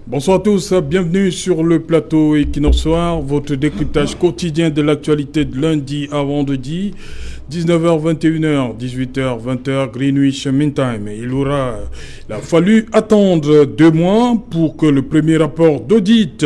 Bonsoir à tous, bienvenue sur le plateau Equinox Soir, votre décryptage quotidien de l'actualité de lundi à vendredi, 19h, 21h, 18h, 20h, Greenwich Mean Time. Il a fallu attendre 2 mois pour que le premier rapport d'audit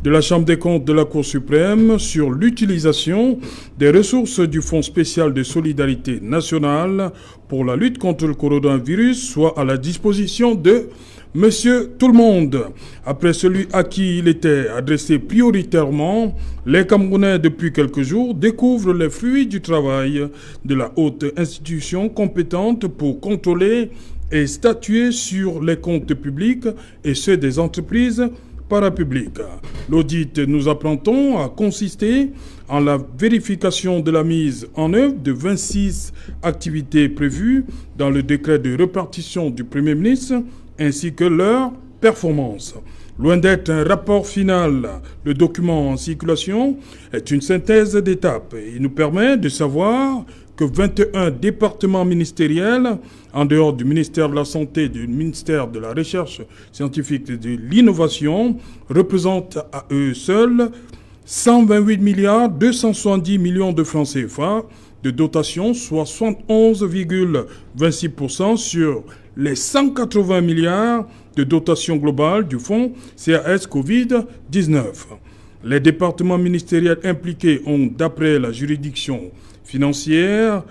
de la Chambre des comptes de la Cour suprême sur l'utilisation des ressources du Fonds spécial de solidarité nationale pour la lutte contre le coronavirus soit à la disposition de Monsieur Tout-le-Monde. Après celui à qui il était adressé prioritairement, les Camerounais depuis quelques jours découvrent les fruits du travail de la haute institution compétente pour contrôler et statuer sur les comptes publics et ceux des entreprises parapubliques. L'audit, nous apprend-on, a consisté en la vérification de la mise en œuvre de 26 activités prévues dans le décret de répartition du Premier ministre ainsi que leur performance. Loin d'être un rapport final, le document en circulation est une synthèse d'étapes. Il nous permet de savoir que 21 départements ministériels, en dehors du ministère de la Santé et du ministère de la Recherche scientifique et de l'innovation, représentent à eux seuls 128 milliards 270 millions de francs CFA de dotation, soit 71,26% sur les 180 milliards de dotation globale du fonds CAS Covid-19. Les départements ministériels impliqués ont, d'après la juridiction financière,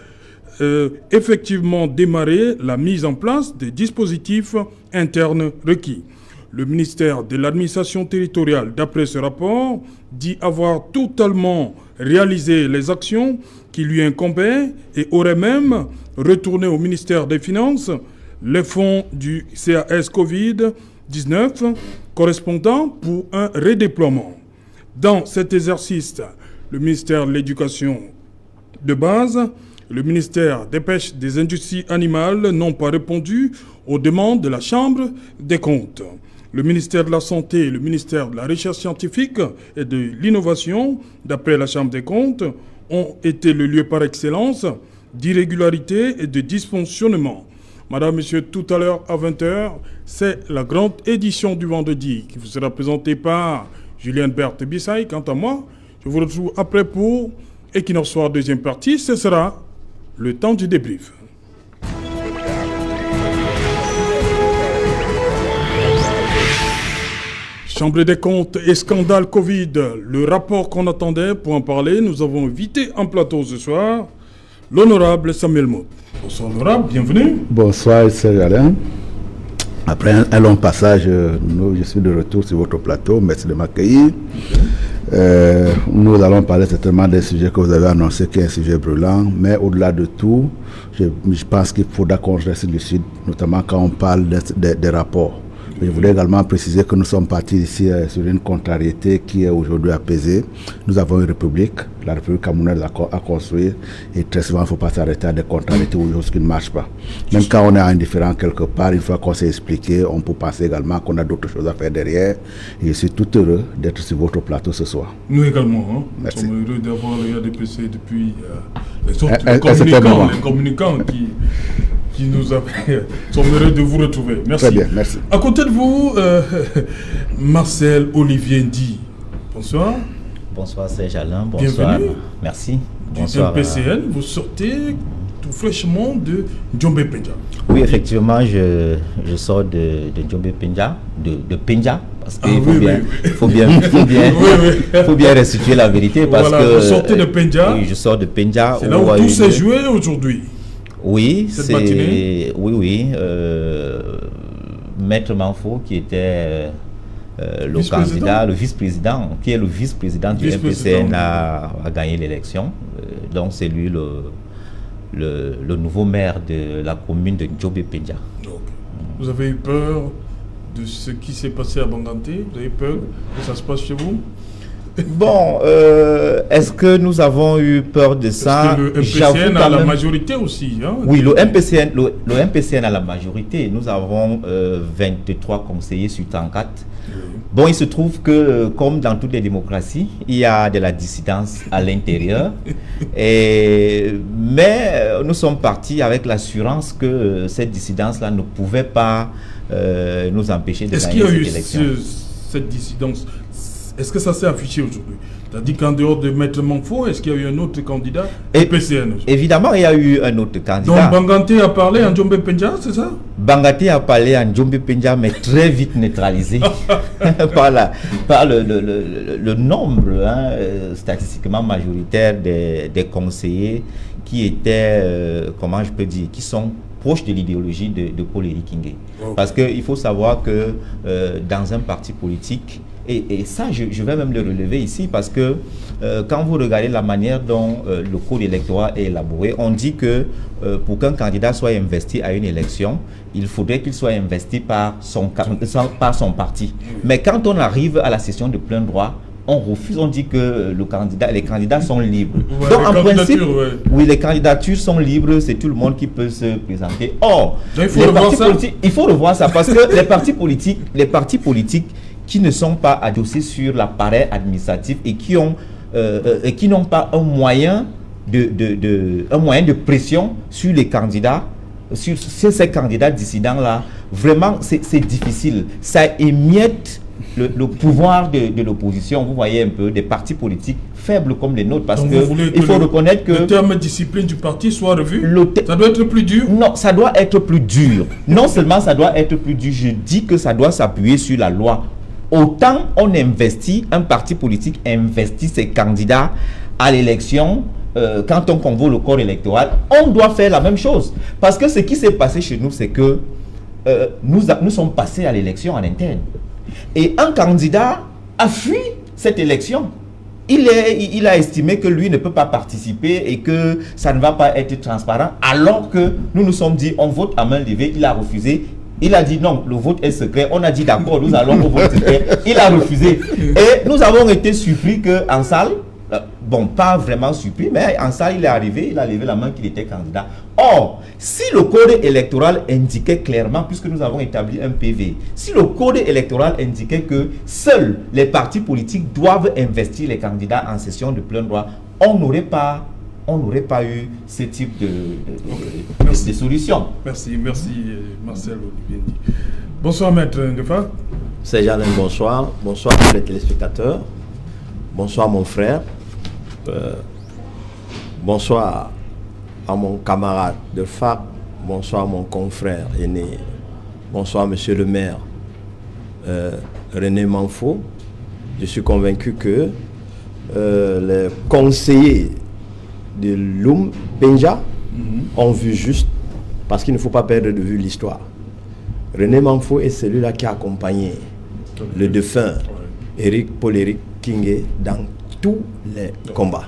effectivement démarré la mise en place des dispositifs internes requis. Le ministère de l'administration territoriale, d'après ce rapport, dit avoir totalement réalisé les actions qui lui incombaient et aurait même retourné au ministère des Finances les fonds du CAS Covid-19 correspondant pour un redéploiement. Dans cet exercice, le ministère de l'Éducation de base, le ministère des Pêches et des Industries animales n'ont pas répondu aux demandes de la Chambre des comptes. Le ministère de la Santé et le ministère de la Recherche scientifique et de l'Innovation, d'après la Chambre des comptes, ont été le lieu par excellence d'irrégularité et de dysfonctionnement. Madame, Monsieur, tout à l'heure à 20h, c'est la grande édition du vendredi qui vous sera présentée par Julien Berthe Bissaï. Quant à moi, je vous retrouve après pour Equinox Soir deuxième partie. Ce sera le temps du débrief. Chambre des comptes et scandale Covid, le rapport qu'on attendait. Pour en parler, nous avons invité en plateau ce soir l'honorable Samuel Mout. Bonsoir honorable, bienvenue. Bonsoir Serge Alain. Après un long passage, je suis de retour sur votre plateau. Merci de m'accueillir. Nous allons parler certainement des sujets que vous avez annoncés, qui est un sujet brûlant. Mais au-delà de tout, je pense qu'il faudra qu'on reste lucide, notamment quand on parle des rapports. Je voulais également préciser que nous sommes partis ici sur une contrariété qui est aujourd'hui apaisée. Nous avons une république, la République camerounaise à construire, et très souvent il ne faut pas s'arrêter à des contrariétés ou des choses qui ne marchent pas. Même quand on est indifférent quelque part, une fois qu'on s'est expliqué, on peut penser également qu'on a d'autres choses à faire derrière. Et je suis tout heureux d'être sur votre plateau ce soir. Nous également, hein. Merci. Nous sommes heureux d'avoir le RDPC depuis les autres communicants qui nous sont heureux de vous retrouver. Merci. Très bien, merci. À côté de vous, Marcel Olivier Ndi. Bonsoir. Bonsoir Serge Alain, bonsoir. Bienvenue. Merci. Bonsoir. Du MPCN, vous sortez tout fraîchement de Djombe Penja. Oui, effectivement, je sors de Djombe Penja, de Penja, parce qu'il faut bien restituer la vérité. Parce que, vous sortez de Penja. Oui, je sors de Penja. C'est là où tout s'est joué aujourd'hui. Oui, cette matinée. Oui. Maître Manfo, qui était le candidat, le vice-président, qui est le vice-président du MPCN, a gagné l'élection. Donc c'est lui le nouveau maire de la commune de Djombe Penja. Vous avez eu peur de ce qui s'est passé à Banganté? Vous avez peur que ça se passe chez vous? Bon, est-ce que nous avons eu peur de ça? Parce que le MPCN a la majorité aussi. Hein, oui, le MPCN a la majorité. Nous avons 23 conseillers sur 34. Oui. Bon, il se trouve que, comme dans toutes les démocraties, il y a de la dissidence à l'intérieur. Mais nous sommes partis avec l'assurance que cette dissidence-là ne pouvait pas nous empêcher de gagner cette élection. cette dissidence, est-ce que ça s'est affiché aujourd'hui? C'est-à-dire qu'en dehors de Maître Manfo, est-ce qu'il y a eu un autre candidat du PCN? Évidemment, il y a eu un autre candidat. Donc Banganté a parlé en Djombe Pendja, c'est ça? Banganté a parlé en Djombe Pendja, mais très vite neutralisé par le nombre statistiquement majoritaire des conseillers qui étaient, comment je peux dire, qui sont proches de l'idéologie de Paul-Éric Kingé. Okay. Parce qu'il faut savoir que dans un parti politique, et ça, je vais même le relever ici, parce que quand vous regardez la manière dont le code électoral est élaboré, on dit que pour qu'un candidat soit investi à une élection, il faudrait qu'il soit investi par son parti. Mais quand on arrive à la session de plein droit, on refuse, on dit que les candidats sont libres. Ouais, donc en principe, oui, les candidatures sont libres, c'est tout le monde qui peut se présenter. Or, il faut revoir ça, parce que les partis politiques qui ne sont pas adossés sur l'appareil administratif et qui n'ont pas un moyen de pression sur les candidats, sur ces candidats dissidents-là, vraiment c'est difficile. Ça émiette le pouvoir de l'opposition, vous voyez un peu, des partis politiques faibles comme les nôtres, parce qu'il faut reconnaître que le terme discipline du parti soit revu. Ça doit être plus dur. Non, ça doit être plus dur. Non seulement ça doit être plus dur, je dis que ça doit s'appuyer sur la loi. Autant on investit, un parti politique investit ses candidats à l'élection, quand on convoque le corps électoral, on doit faire la même chose. Parce que ce qui s'est passé chez nous, c'est que nous sommes passés à l'élection en interne. Et un candidat a fui cette élection. Il a estimé que lui ne peut pas participer et que ça ne va pas être transparent, alors que nous nous sommes dit on vote à main levée. Il a refusé. Il a dit non, le vote est secret. On a dit d'accord, nous allons au vote secret. Il a refusé. Et nous avons été surpris qu'en salle, bon, pas vraiment surpris, mais en salle, il est arrivé, il a levé la main qu'il était candidat. Or, si le code électoral indiquait clairement, puisque nous avons établi un PV, si le code électoral indiquait que seuls les partis politiques doivent investir les candidats en session de plein droit, on n'aurait pas eu ce type de solution. Merci Marcel Olivier. Bonsoir Maître Ngefa. C'est Jeanne, bonsoir. Bonsoir à tous les téléspectateurs. Bonsoir mon frère. Bonsoir à mon camarade de fac. Bonsoir mon confrère aîné. Bonsoir monsieur le maire René Manfo. Je suis convaincu que les conseillers de Loum Pendja ont vu juste, parce qu'il ne faut pas perdre de vue l'histoire. René Manfo est celui-là qui a accompagné le défunt Paul-Éric Kingé dans tous les combats.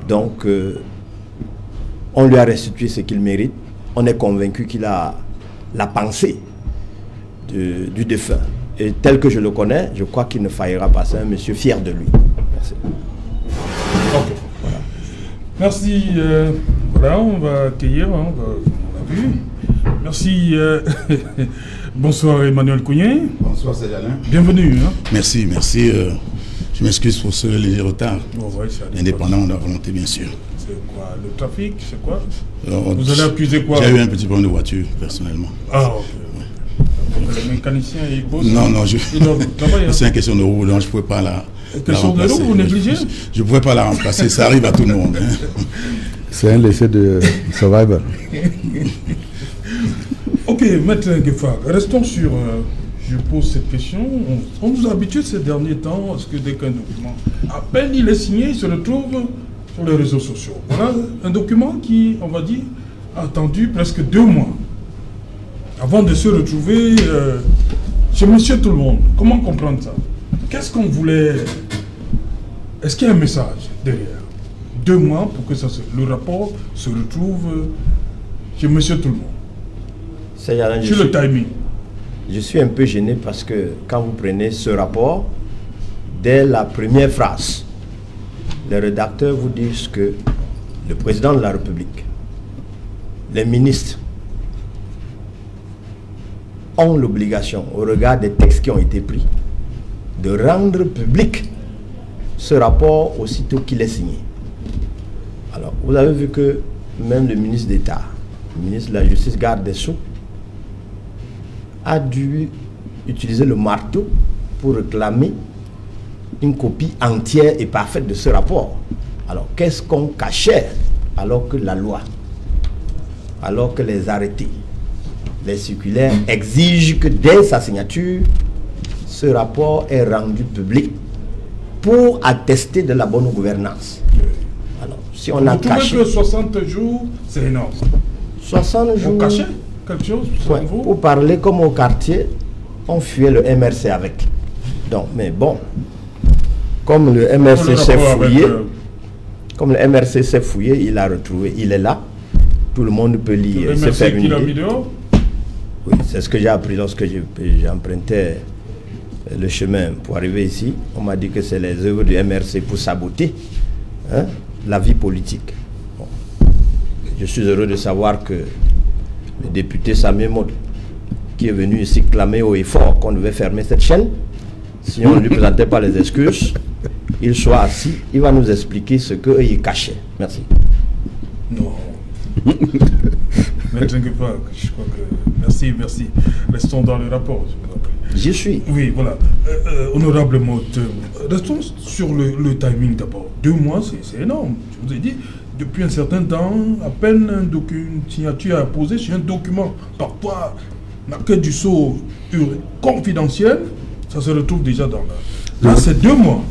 Donc, on lui a restitué ce qu'il mérite. On est convaincu qu'il a la pensée du défunt. Et tel que je le connais, je crois qu'il ne faillira pas. C'est un monsieur fier de lui. Merci. Ok. Merci. Voilà, on va accueillir, on l'a vu. Merci. Bonsoir Emmanuel Kougné. Bonsoir Céjalin. Bienvenue. Merci. Je m'excuse pour ce léger retard. Indépendamment de la volonté, bien sûr. C'est quoi? Le trafic? C'est quoi? Vous allez accuser quoi? J'ai eu un petit problème de voiture, personnellement. Ah, ok. Le mécanicien, il bosse? Non, c'est une question de roue, donc je ne pouvais pas la remplacer. Vous négligez? Je ne pouvais pas la remplacer, ça arrive à tout le monde. C'est un décès de survivor. Ok, Maître Ngefa, restons sur... je pose cette question. On nous a habitués ces derniers temps à ce que dès qu'un document, à peine il est signé, il se retrouve sur les réseaux sociaux. Voilà un document qui, on va dire, a attendu presque 2 mois avant de se retrouver chez Monsieur Tout-le-Monde. Comment comprendre ça? Qu'est-ce qu'on voulait? Est-ce qu'il y a un message derrière? 2 mois pour que le rapport se retrouve chez Monsieur Tout-le-Monde. Sur le timing. Je suis un peu gêné parce que quand vous prenez ce rapport, dès la première phrase, les rédacteurs vous disent que le président de la République, les ministres ont l'obligation, au regard des textes qui ont été pris, de rendre public ce rapport aussitôt qu'il est signé. Alors, vous avez vu que même le ministre d'État, le ministre de la Justice, garde des Sceaux, a dû utiliser le marteau pour réclamer une copie entière et parfaite de ce rapport. Alors, qu'est-ce qu'on cachait alors que la loi, alors que les arrêtés, les circulaires exigent que dès sa signature, ce rapport est rendu public pour attester de la bonne gouvernance. Alors, si on a caché... Vous trouvez que 60 jours, c'est énorme? 60 jours... On cachait quelque chose, ouais, pour parler comme au quartier, on fuyait le MRC avec. Donc, mais bon, comme le MRC s'est fouillé, comme le MRC s'est fouillé, il a retrouvé, il est là. Tout le monde peut lire, se faire une idée. Oui, c'est ce que j'ai appris lorsque j'empruntais le chemin pour arriver ici. On m'a dit que c'est les œuvres du MRC pour saboter la vie politique. Bon. Je suis heureux de savoir que le député Samuel Maud, qui est venu ici clamer haut et fort qu'on devait fermer cette chaîne, si on ne lui présentait pas les excuses, il soit assis, il va nous expliquer ce qu'il cachait. Merci. Non. Mais t'inquiète pas, je crois que... Merci. Restons dans le rapport. J'y suis. Oui, voilà. Honorable Maud, restons sur le timing d'abord. 2 mois, c'est énorme. Je vous ai dit, depuis un certain temps, à peine une signature à poser sur un document parfois marqué du sceau confidentiel, ça se retrouve déjà dans la... Là, c'est 2 mois.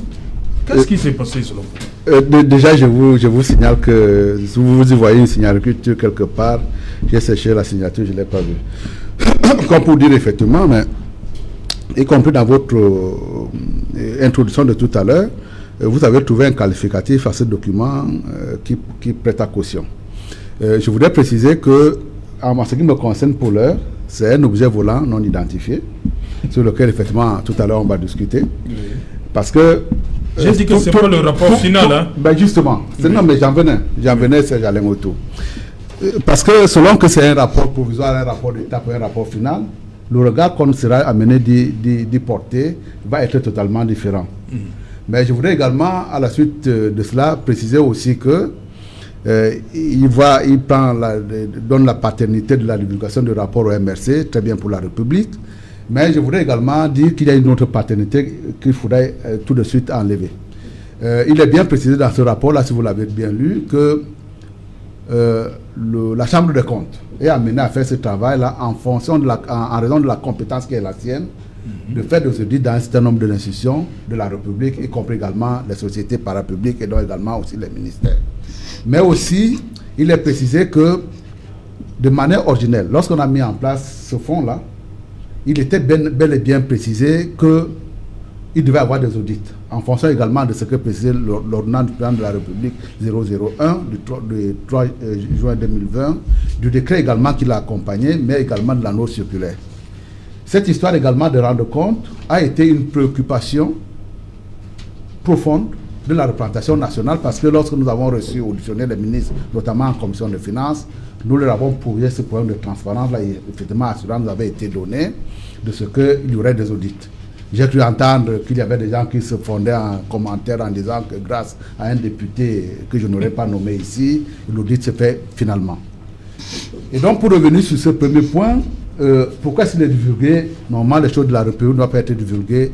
Qu'est-ce qui s'est passé selon vous? Déjà, je vous signale que si vous y voyez une signature quelque part, j'ai séché la signature, je ne l'ai pas vue. Comme pour dire effectivement, mais y compris dans votre introduction de tout à l'heure, vous avez trouvé un qualificatif à ce document qui prête à caution. Je voudrais préciser que, en ce qui me concerne pour l'heure, c'est un objet volant non identifié, sur lequel effectivement tout à l'heure on va discuter. Oui. Parce que j'ai dit que c'est pas le rapport final. Hein? Ben justement, oui. Non, mais j'en venais, c'est j'allais autour. Parce que selon que c'est un rapport provisoire, un rapport d'étape, un rapport final, le regard qu'on sera amené d'y porter va être totalement différent. Mais je voudrais également, à la suite de cela, préciser aussi que il donne la paternité de la divulgation du rapport au MRC, très bien pour la République. Mais je voudrais également dire qu'il y a une autre paternité qu'il faudrait tout de suite enlever. Il est bien précisé dans ce rapport-là, si vous l'avez bien lu, que la Chambre des comptes est amenée à faire ce travail-là en raison de la compétence qui est la sienne, de faire des audits dans un certain nombre d'institutions de la République, y compris également les sociétés parapubliques et donc également aussi les ministères. Mais aussi, il est précisé que, de manière originelle, lorsqu'on a mis en place ce fonds-là, il était bel et bien précisé qu'il devait avoir des audits, en fonction également de ce que précisait l'ordonnance du président de la République 001 du 3 juin 2020, du décret également qui l'a accompagné, mais également de la note circulaire. Cette histoire également de rendre compte a été une préoccupation profonde de la représentation nationale, parce que lorsque nous avons reçu auditionner les ministres, notamment en commission de finances, nous leur avons posé ce problème de transparence là, et effectivement assurance nous avait été donnée de ce qu'il y aurait des audits. J'ai cru entendre qu'il y avait des gens qui se fondaient en commentaire en disant que grâce à un député que je n'aurais pas nommé ici, l'audit se fait finalement. Et donc pour revenir sur ce premier point, pourquoi s'il est divulgué? Normalement les choses de la République ne doivent pas être divulguées,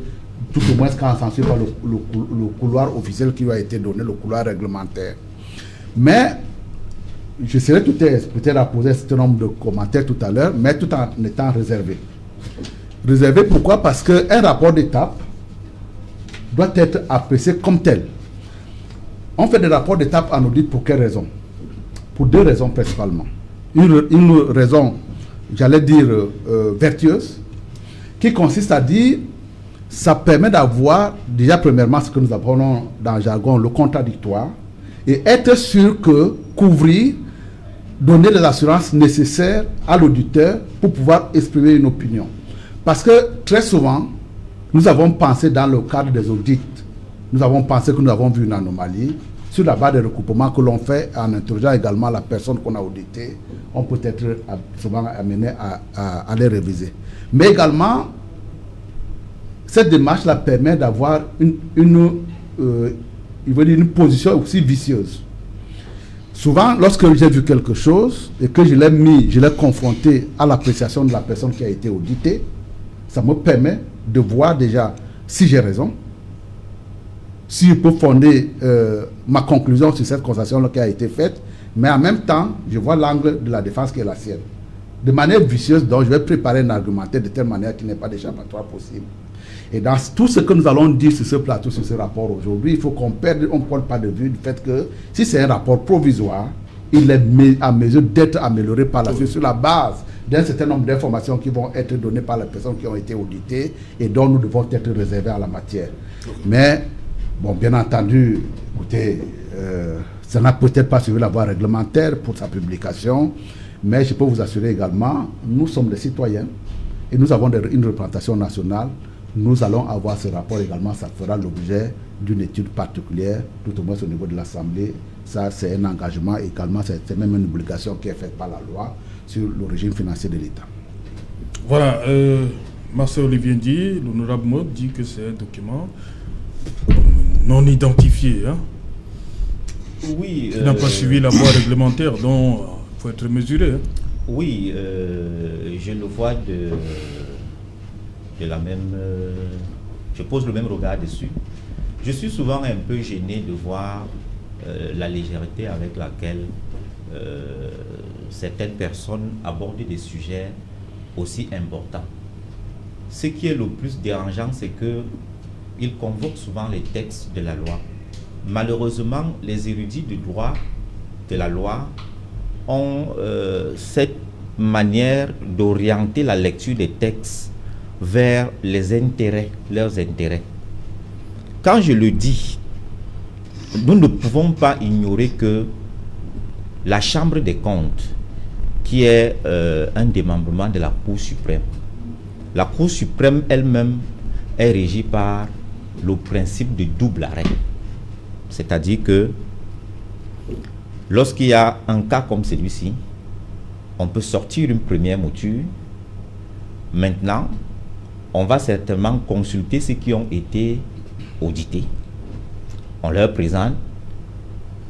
tout au moins quand censé par le couloir officiel qui lui a été donné, le couloir réglementaire. Mais je serai peut-être à poser un certain nombre de commentaires tout à l'heure, mais tout en étant réservé. Réservé pourquoi? Parce qu'un rapport d'étape doit être apprécié comme tel. On fait des rapports d'étape en audit pour quelle raison? Pour 2 raisons principalement. Une raison, j'allais dire, vertueuse, qui consiste à dire ça permet d'avoir déjà premièrement ce que nous appelons dans le jargon le contradictoire, et être sûr que couvrir, donner les assurances nécessaires à l'auditeur pour pouvoir exprimer une opinion. Parce que très souvent, nous avons pensé dans le cadre des audits, nous avons pensé que nous avons vu une anomalie. Sur la base des recoupements que l'on fait en interrogeant également la personne qu'on a auditée, on peut être souvent amené à les réviser. Mais également, cette démarche-là permet d'avoir une position aussi vicieuse. Souvent, lorsque j'ai vu quelque chose et que je l'ai confronté à l'appréciation de la personne qui a été auditée, ça me permet de voir déjà si j'ai raison, si je peux fonder ma conclusion sur cette constatation qui a été faite, mais en même temps, je vois l'angle de la défense qui est la sienne. De manière vicieuse, donc je vais préparer un argumentaire de telle manière qu'il n'y ait pas d'échappatoire possible. Et dans tout ce que nous allons dire sur ce plateau, sur ce rapport aujourd'hui, il faut qu'on ne prenne pas de vue du fait que si c'est un rapport provisoire, il est à mesure d'être amélioré par la suite sur la base d'un certain nombre d'informations qui vont être données par les personnes qui ont été auditées et dont nous devons être réservés à la matière. Mais, bon, bien entendu, écoutez, ça n'a peut-être pas suivi la voie réglementaire pour sa publication, mais je peux vous assurer également, nous sommes des citoyens et nous avons une représentation nationale. Nous allons avoir ce rapport également, ça fera l'objet d'une étude particulière, tout au moins au niveau de l'Assemblée. Ça, c'est un engagement également, c'est même une obligation qui est faite par la loi sur le régime financier de l'État. Voilà, Marcel Olivier dit, l'honorable Mode dit que c'est un document non identifié, hein, oui, qui n'a pas suivi la voie réglementaire, donc il faut être mesuré. Hein. Oui, je le vois de la même... je pose le même regard dessus. Je suis souvent un peu gêné de voir la légèreté avec laquelle certaines personnes abordent des sujets aussi importants. Ce qui est le plus dérangeant, c'est qu'ils convoquent souvent les textes de la loi. Malheureusement, les érudits du droit de la loi ont cette manière d'orienter la lecture des textes vers les intérêts, leurs intérêts. Quand je le dis, nous ne pouvons pas ignorer que la Chambre des comptes, qui est un démembrement de la Cour suprême, la Cour suprême elle-même est régie par le principe de double arrêt. C'est-à-dire que lorsqu'il y a un cas comme celui-ci, on peut sortir une première mouture. Maintenant, on va certainement consulter ceux qui ont été audités. On leur présente.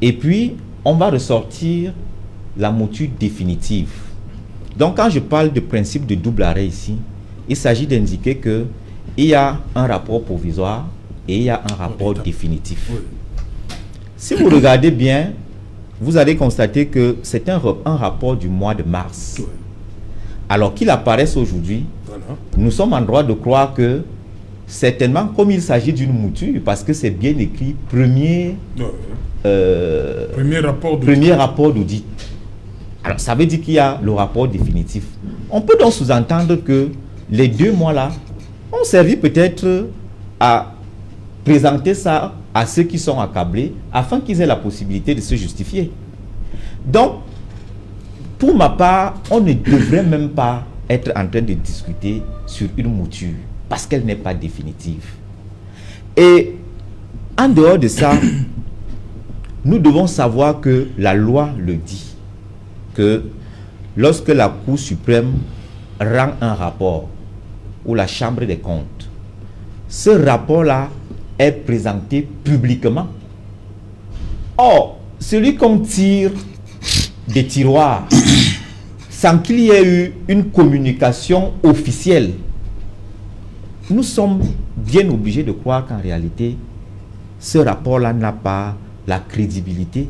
Et puis, on va ressortir la mouture définitive. Donc, quand je parle de principe de double arrêt ici, il s'agit d'indiquer qu'il y a un rapport provisoire et il y a un rapport définitif. Oui. Si vous regardez bien, vous allez constater que c'est un rapport du mois de mars. Oui. Alors qu'il apparaisse aujourd'hui, Voilà. nous sommes en droit de croire que certainement, comme il s'agit d'une mouture, parce que c'est bien écrit premier rapport d'audit. Alors, ça veut dire qu'il y a le rapport définitif. On peut donc sous-entendre que les 2 mois-là ont servi peut-être à présenter ça à ceux qui sont accablés, afin qu'ils aient la possibilité de se justifier. Donc, pour ma part, on ne devrait même pas être en train de discuter sur une mouture, parce qu'elle n'est pas définitive. Et en dehors de ça, nous devons savoir que la loi le dit, que lorsque la Cour suprême rend un rapport, ou la Chambre des comptes, ce rapport-là est présenté publiquement. Or, celui qu'on tire des tiroirs, sans qu'il y ait eu une communication officielle, nous sommes bien obligés de croire qu'en réalité, ce rapport-là n'a pas la crédibilité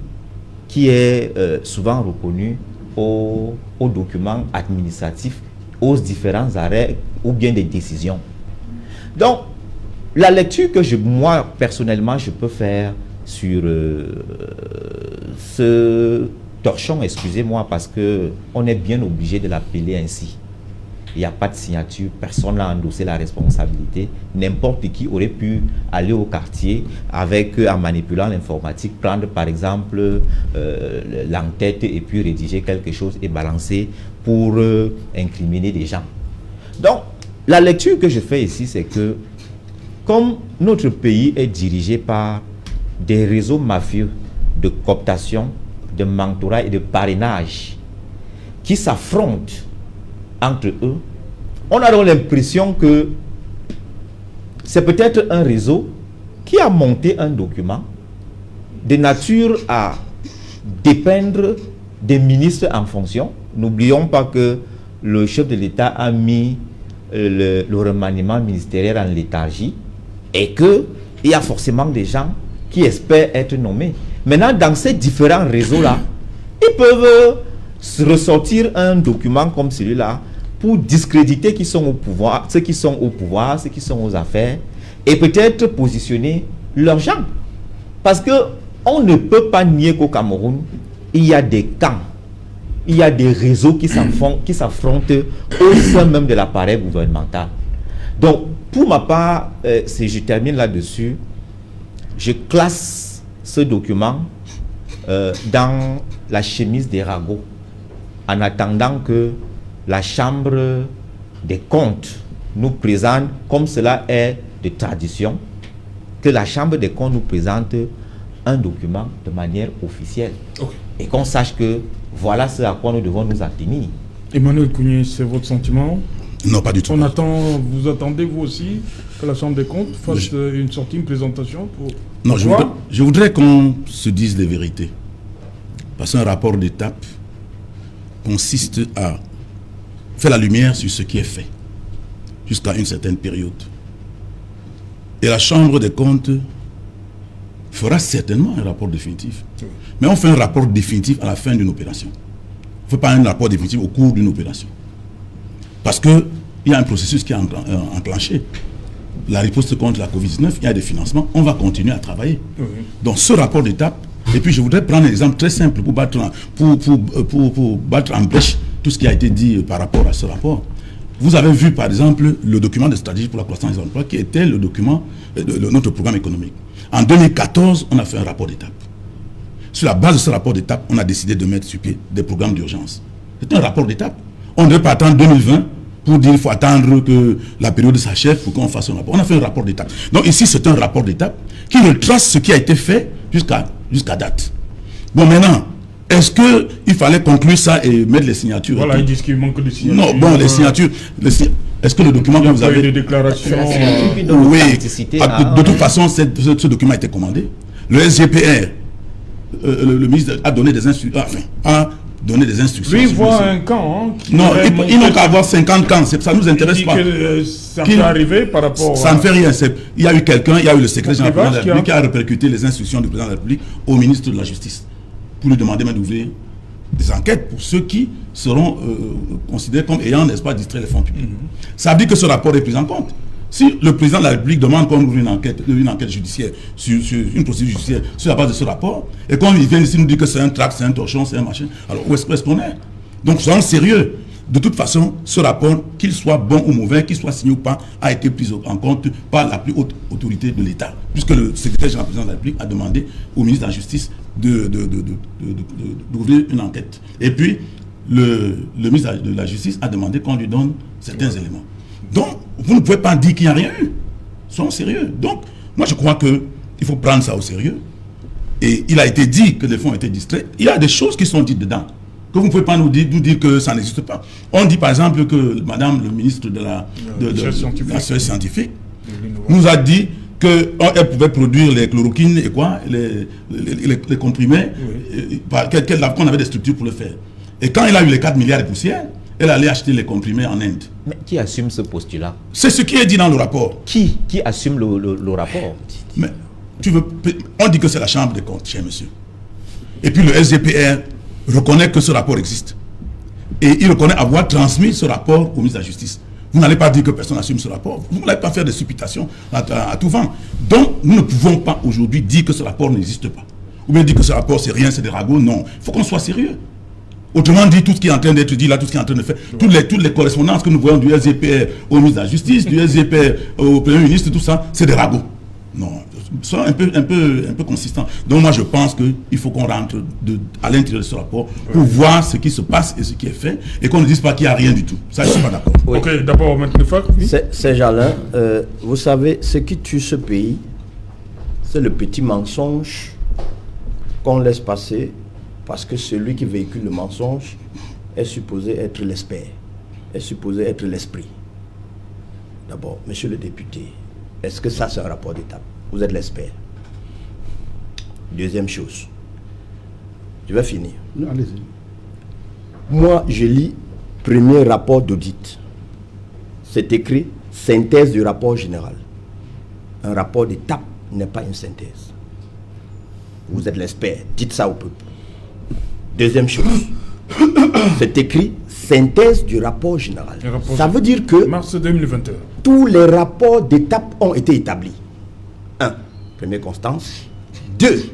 qui est souvent reconnue aux documents administratifs, aux différents arrêts ou bien des décisions. Donc, la lecture que moi, personnellement, je peux faire sur ce torchon, excusez-moi, parce qu'on est bien obligé de l'appeler ainsi. Il n'y a pas de signature, personne n'a endossé la responsabilité. N'importe qui aurait pu aller au quartier avec, en manipulant l'informatique, prendre par exemple l'entête et puis rédiger quelque chose et balancer pour incriminer des gens. Donc, la lecture que je fais ici, c'est que comme notre pays est dirigé par des réseaux mafieux de cooptation, de mentorat et de parrainage qui s'affrontent entre eux, on a donc l'impression que c'est peut-être un réseau qui a monté un document de nature à dépeindre des ministres en fonction. N'oublions pas que le chef de l'État a mis le remaniement ministériel en léthargie et qu'il y a forcément des gens qui espèrent être nommés. Maintenant, dans ces différents réseaux-là, ils peuvent ressortir un document comme celui-là pour discréditer ceux qui sont au pouvoir, ceux qui sont aux affaires, et peut-être positionner leurs gens. Parce qu'on ne peut pas nier qu'au Cameroun, il y a des camps, il y a des réseaux qui s'affrontent au sein même de l'appareil gouvernemental. Donc, pour ma part, je termine là-dessus, je classe ce document dans la chemise des ragots, en attendant que la Chambre des comptes nous présente, comme cela est de tradition, que la Chambre des comptes nous présente un document de manière officielle. Okay. Et qu'on sache que voilà ce à quoi nous devons nous attenir. Emmanuel Kounié, c'est votre sentiment? Non, pas du tout. Vous attendez vous aussi que la Chambre des comptes fasse une sortie, une présentation pour... Non, je voudrais qu'on se dise les vérités. Parce qu'un rapport d'étape consiste à faire la lumière sur ce qui est fait jusqu'à une certaine période. Et la Chambre des comptes fera certainement un rapport définitif. Mais on fait un rapport définitif à la fin d'une opération. On ne fait pas un rapport définitif au cours d'une opération. Parce qu'il y a un processus qui est enclenché. La riposte contre la Covid-19, il y a des financements, on va continuer à travailler. Donc ce rapport d'étape, et puis je voudrais prendre un exemple très simple pour battre en brèche tout ce qui a été dit par rapport à ce rapport. Vous avez vu par exemple le document de stratégie pour la croissance des emplois qui était le document de notre programme économique. En 2014, on a fait un rapport d'étape. Sur la base de ce rapport d'étape, on a décidé de mettre sur pied des programmes d'urgence. C'est un rapport d'étape. On ne devait pas attendre 2020 pour dire qu'il faut attendre que la période s'achève pour qu'on fasse un rapport. On a fait un rapport d'étape. Donc ici, c'est un rapport d'étape qui retrace ce qui a été fait jusqu'à date. Bon, maintenant, est-ce qu'il fallait conclure ça et mettre les signatures? Voilà, ils disent qu'il manque de signatures. Non, bon, les signatures... Est-ce que le document que vous avez... des déclarations... Oui, de toute façon, ce document a été commandé. Le SGPR, le ministre a donné des instructions... donner des instructions. Lui, il voit un camp. Non, ils n'ont qu'à avoir 50 camps. Ça ne nous intéresse pas. Ça peut arriver par rapport Ça ne fait rien. Il y a eu quelqu'un, il y a eu le secrétaire général de la République qui a répercuté les instructions du président de la République au ministre de la Justice pour lui demander d'ouvrir des enquêtes pour ceux qui seront considérés comme ayant, n'est-ce pas, distrait les fonds publics. Ça veut dire que ce rapport est pris en compte. Si le président de la République demande qu'on ouvre une enquête judiciaire, sur une procédure judiciaire, sur la base de ce rapport, et qu'on vient ici nous dire que c'est un tract, c'est un torchon, c'est un machin, alors où est-ce qu'on est? Donc soyons sérieux. De toute façon, ce rapport, qu'il soit bon ou mauvais, qu'il soit signé ou pas, a été pris en compte par la plus haute autorité de l'État. Puisque le secrétaire général de la République a demandé au ministre de la Justice d'ouvrir une enquête. Et puis, le ministre de la Justice a demandé qu'on lui donne certains éléments. Donc, vous ne pouvez pas dire qu'il n'y a rien eu. Soyons sérieux. Donc, moi je crois qu'il faut prendre ça au sérieux. Et il a été dit que les fonds étaient distraits. Il y a des choses qui sont dites dedans, que vous ne pouvez pas nous dire que ça n'existe pas. On dit par exemple que madame le ministre de la recherche scientifique nous a dit qu'elle pouvait produire les chloroquines et quoi, les comprimés, qu'on avait des structures pour le faire. Et quand il a eu les 4 milliards de poussières, elle allait acheter les comprimés en Inde. Mais qui assume ce postulat? C'est ce qui est dit dans le rapport. Qui assume le rapport? Mais on dit que c'est la Chambre des comptes, cher monsieur. Et puis le SGPR reconnaît que ce rapport existe. Et il reconnaît avoir transmis ce rapport au ministre de la Justice. Vous n'allez pas dire que personne n'assume ce rapport. Vous n'allez pas faire des supputations à tout vent. Donc, nous ne pouvons pas aujourd'hui dire que ce rapport n'existe pas. Ou bien dire que ce rapport, c'est rien, c'est des ragots. Non. Il faut qu'on soit sérieux. Autrement dit, tout ce qui est en train d'être dit là, tout ce qui est en train de faire, toutes les correspondances que nous voyons du SGPR au ministre de la Justice, du SGPR au Premier ministre, tout ça, c'est des ragots. Non, soyons un peu consistant. Donc moi je pense qu'il faut qu'on rentre à l'intérieur de ce rapport pour voir ce qui se passe et ce qui est fait et qu'on ne dise pas qu'il n'y a rien du tout. Ça, je ne suis pas d'accord. Oui. Ok, d'abord, maintenant, oui. C'est Jalin, vous savez, ce qui tue ce pays, c'est le petit mensonge qu'on laisse passer parce que celui qui véhicule le mensonge est supposé être l'expert, est supposé être l'esprit. D'abord, monsieur le député, est-ce que ça c'est un rapport d'étape? Vous êtes l'expert. Deuxième chose, je vais finir. Allez-y. Moi, je lis premier rapport d'audit. C'est écrit synthèse du rapport général. un rapport d'étape n'est pas une synthèse. Vous êtes l'expert, dites ça au peuple. Deuxième chose, c'est écrit synthèse du rapport général. Ça veut dire que mars 2021. tous les rapports d'étape ont été établis. 1. Première constance. 2.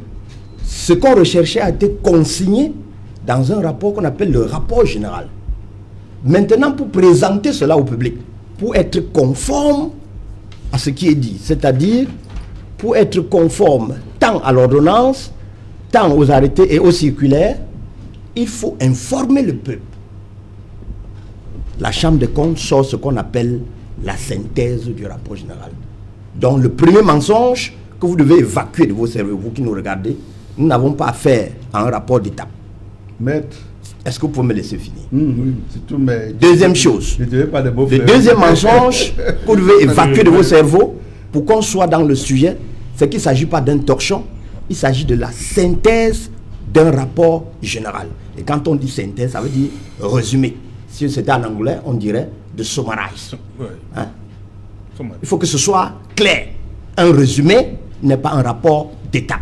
Ce qu'on recherchait a été consigné dans un rapport qu'on appelle le rapport général. Maintenant, pour présenter cela au public, pour être conforme à ce qui est dit, c'est-à-dire pour être conforme tant à l'ordonnance, tant aux arrêtés et aux circulaires, il faut informer le peuple. La Chambre des comptes sort ce qu'on appelle la synthèse du rapport général. Donc le premier mensonge que vous devez évacuer de vos cerveaux, vous qui nous regardez, nous n'avons pas affaire à un rapport d'étape. Maître. Est-ce que vous pouvez me laisser finir? Oui, c'est tout, mais... Deuxième chose, le deuxième mensonge que vous devez évacuer de vos cerveaux pour qu'on soit dans le sujet, c'est qu'il ne s'agit pas d'un torchon, il s'agit de la synthèse d'un rapport général. Et quand on dit synthèse, ça veut dire résumé. Si c'était en anglais, on dirait de summarize. Hein? Il faut que ce soit clair. Un résumé n'est pas un rapport d'étape.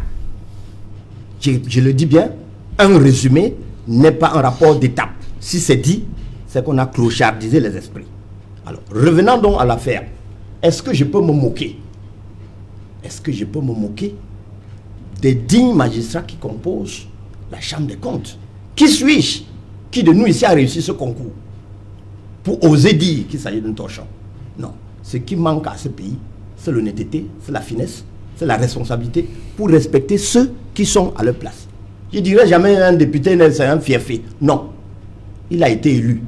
Je le dis bien, un résumé n'est pas un rapport d'étape. Si c'est dit, c'est qu'on a clochardisé les esprits. Alors, revenons donc à l'affaire. Est-ce que je peux me moquer? Est-ce que je peux me moquer des dignes magistrats qui composent la Chambre des comptes? Qui suis-je? Qui de nous ici a réussi ce concours pour oser dire qu'il s'agit d'un torchon? Non. Ce qui manque à ce pays, c'est l'honnêteté, c'est la finesse, c'est la responsabilité pour respecter ceux qui sont à leur place. Je ne dirais jamais un député, c'est un fiefé. Non. Il a été élu.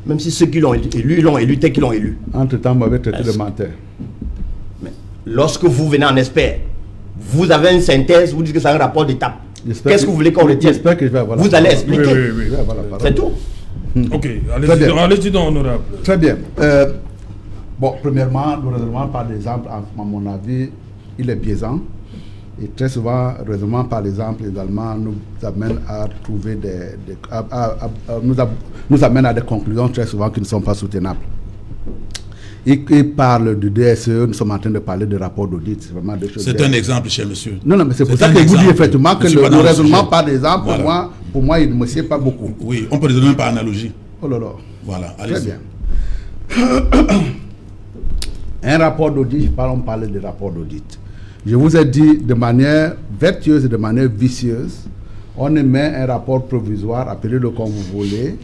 Même si ceux qui l'ont élu, ils l'ont élu tel qu'ils l'ont élu. Entre-temps, vous m'avez traité de menteur. Mais lorsque vous venez en expert, vous avez une synthèse, vous dites que c'est un rapport d'étape. Qu'est-ce que vous voulez qu'on retienne? Vous allez expliquer. Oui. C'est tout. Ok, allez-y donc, honorable. Très bien. Bon, premièrement, le raisonnement par l'exemple, à mon avis, il est biaisant. Et très souvent, le raisonnement par l'exemple également nous amène à trouver nous amène à des conclusions très souvent qui ne sont pas soutenables. Il parle du DSE, nous sommes en train de parler de rapport d'audit. C'est vraiment des choses. C'est un exemple, cher monsieur. Non, mais c'est pour ça que je vous dis effectivement que le raisonnement par exemple, voilà. pour moi, il ne me sied pas beaucoup. Oui, on peut raisonner par analogie. Oh là là. Voilà, très allez-y. Bien. Un rapport d'audit, on parlait de rapport d'audit. Je vous ai dit de manière vertueuse et de manière vicieuse, on émet un rapport provisoire, appelez-le comme vous voulez,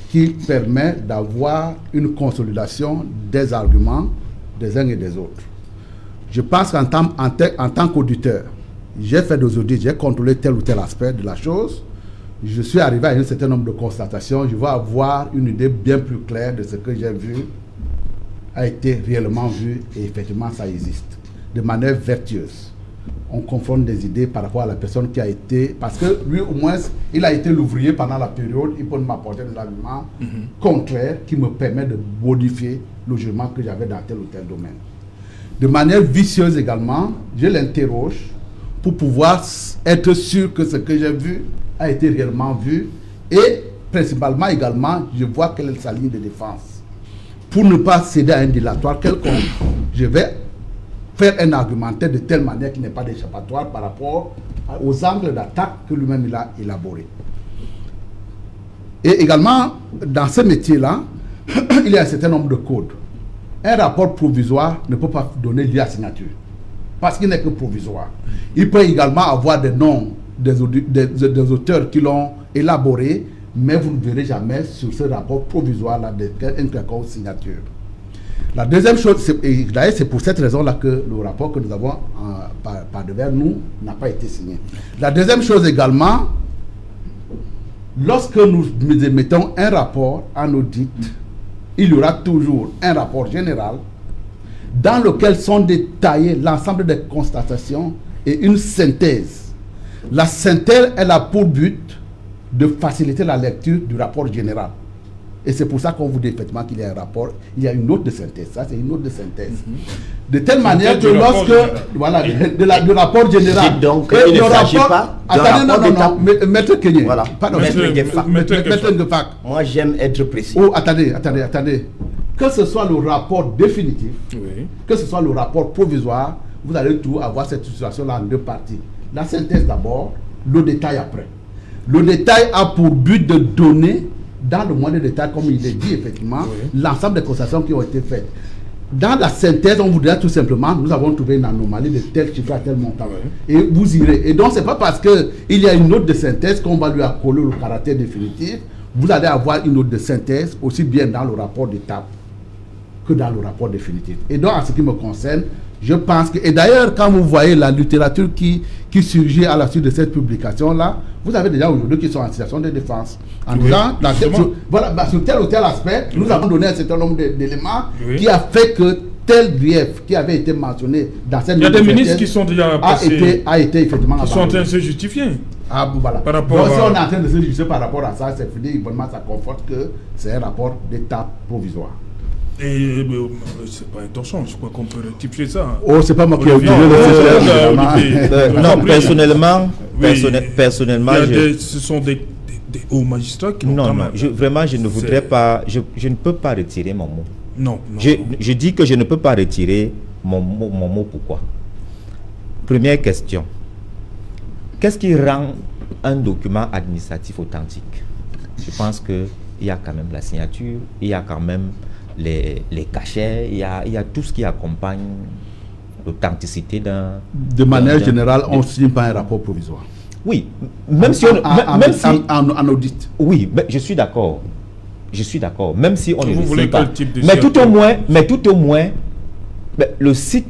qui permet d'avoir une consolidation des arguments des uns et des autres. Je pense qu'en tant qu'auditeur, j'ai fait des audits, j'ai contrôlé tel ou tel aspect de la chose, je suis arrivé à un certain nombre de constatations, je vais avoir une idée bien plus claire de ce que j'ai vu a été réellement vu et effectivement ça existe. De manière vertueuse. On confronte des idées par rapport à la personne qui a été... Parce que lui, au moins, il a été l'ouvrier pendant la période, il peut m'apporter des arguments contraires qui me permettent de modifier le jugement que j'avais dans tel ou tel domaine. De manière vicieuse également, je l'interroge pour pouvoir être sûr que ce que j'ai vu a été réellement vu et principalement également, je vois quelle est sa ligne de défense. Pour ne pas céder à un dilatoire quelconque, je vais faire un argumentaire de telle manière qu'il n'y ait pas d'échappatoire par rapport aux angles d'attaque que lui-même il a élaborés. Et également, dans ce métier-là, il y a un certain nombre de codes. Un rapport provisoire ne peut pas donner lieu à signature, parce qu'il n'est que provisoire. Il peut également avoir des noms des auteurs qui l'ont élaboré, mais vous ne verrez jamais sur ce rapport provisoire-là une quelconque signature. La deuxième chose, c'est pour cette raison-là que le rapport que nous avons par devers nous n'a pas été signé. La deuxième chose également, lorsque nous émettons un rapport en audit, il y aura toujours un rapport général dans lequel sont détaillées l'ensemble des constatations et une synthèse. La synthèse, elle a pour but de faciliter la lecture du rapport général. Et c'est pour ça qu'on vous dit effectivement qu'il y a un rapport, il y a une note de synthèse. Ça, c'est une note de synthèse. De telle manière que lorsque... Voilà, du rapport général. Donc, il ne s'agit pas d'un rapport d'étape. Maître Kenye. Voilà. Pardon, Maître Ngefak. Moi, j'aime être précis. Oh, attendez. Que ce soit le rapport définitif, que ce soit le rapport provisoire, vous allez tout avoir cette situation-là en deux parties. La synthèse d'abord, le détail après. Le détail a pour but de donner, dans le moindre détail, comme il est dit effectivement, l'ensemble des constatations qui ont été faites. Dans la synthèse, on voudrait tout simplement, nous avons trouvé une anomalie de tel chiffre à tel montant. Et vous irez. Et donc, ce n'est pas parce qu'il y a une note de synthèse qu'on va lui accoler le caractère définitif. Vous allez avoir une note de synthèse aussi bien dans le rapport d'étape que dans le rapport définitif. Et donc, en ce qui me concerne, je pense que... Et d'ailleurs, quand vous voyez la littérature qui surgit à la suite de cette publication-là, vous avez déjà aujourd'hui qui sont en situation de défense. En disant, sur tel ou tel aspect, nous avons donné un certain nombre d'éléments qui a fait que tel grief qui avait été mentionné dans cette... Il y a des ministres qui sont déjà passés, a été effectivement... Qui sont en train de se justifier. Ah, voilà. Par rapport donc, si on est en train de se justifier par rapport à ça, c'est fini, évidemment, ça conforte que c'est un rapport d'état provisoire. Et c'est pas intention, je crois qu'on peut rectifier ça. Oh, c'est pas moi qui ai oublié non, personnellement, ce sont des hauts magistrats qui non, vraiment, je ne voudrais pas, je ne peux pas retirer mon mot. Non. Je dis que je ne peux pas retirer mon mot. Pourquoi? Première question. Qu'est-ce qui rend un document administratif authentique? Je pense qu'il y a quand même la signature, il y a quand même les cachets, il y a tout ce qui accompagne l'authenticité d'un... De manière générale, on ne signe pas un rapport provisoire. Oui, même si en audit. Oui, mais je suis d'accord. Même si on ne vous voulez pas. Quel type de mais tout au moins, le site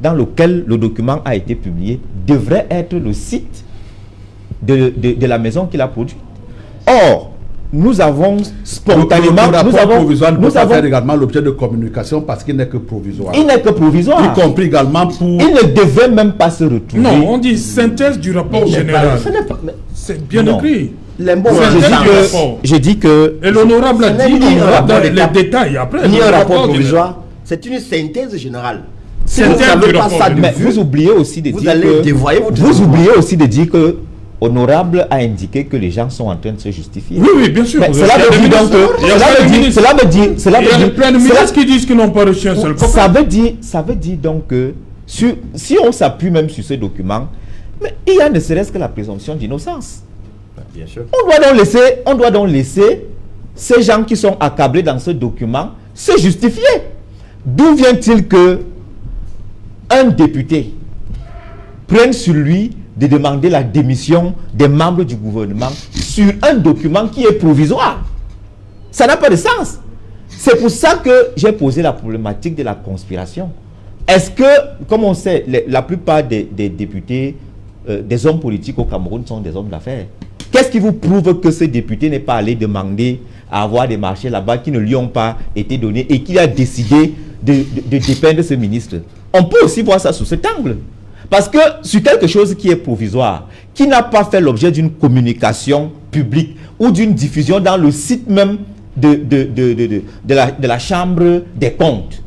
dans lequel le document a été publié devrait être le site de la maison qui l'a produit. Or, nous avons spontanément... Le rapport provisoire ne peut pas faire également l'objet de communication parce qu'il n'est que provisoire. Il n'est que provisoire. Y compris également pour... Il ne devait même pas se retrouver. Non, on dit synthèse du rapport général. C'est bien écrit. Je dis que... Et l'honorable a dit les détails après. Ni un rapport provisoire, c'est une synthèse générale. Vous oubliez aussi de dire que Honorable a indiqué que les gens sont en train de se justifier. Oui, bien sûr. Cela veut dire donc que... Il y a plein de ministres qui disent qu'ils n'ont pas reçu un seul copie. Ça veut dire donc que si on s'appuie même sur ce document, mais il y a ne serait-ce que la présomption d'innocence. Bien sûr. On doit donc laisser ces gens qui sont accablés dans ce document se justifier. D'où vient-il que un député prenne sur lui de demander la démission des membres du gouvernement sur un document qui est provisoire? Ça n'a pas de sens. C'est pour ça que j'ai posé la problématique de la conspiration. Est-ce que, comme on sait, la plupart des députés, des hommes politiques au Cameroun sont des hommes d'affaires? Qu'est-ce qui vous prouve que ce député n'est pas allé demander à avoir des marchés là-bas qui ne lui ont pas été donnés et qu'il a décidé de dépeindre ce ministre? On peut aussi voir ça sous cet angle. Parce que sur quelque chose qui est provisoire, qui n'a pas fait l'objet d'une communication publique ou d'une diffusion dans le site même de la Chambre des comptes,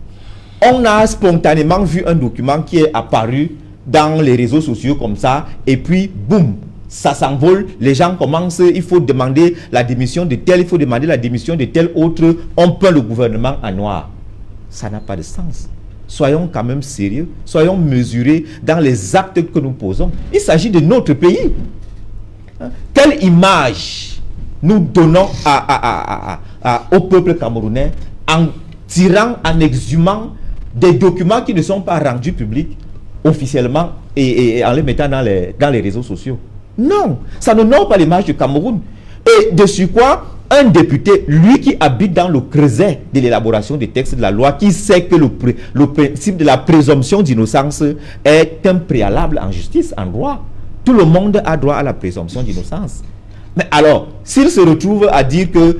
on a spontanément vu un document qui est apparu dans les réseaux sociaux comme ça, et puis boum, ça s'envole, les gens commencent, il faut demander la démission de tel, il faut demander la démission de tel autre, on peint le gouvernement en noir. Ça n'a pas de sens. Soyons quand même sérieux, soyons mesurés dans les actes que nous posons. Il s'agit de notre pays. Quelle image nous donnons au peuple camerounais en tirant, en exhumant des documents qui ne sont pas rendus publics officiellement et en les mettant dans les réseaux sociaux? Non, ça n'honore pas l'image du Cameroun. Et de surcroît, un député, lui qui habite dans le creuset de l'élaboration des textes de la loi, qui sait que le principe de la présomption d'innocence est un préalable en justice, en droit. Tout le monde a droit à la présomption d'innocence. Mais alors, s'il se retrouve à dire que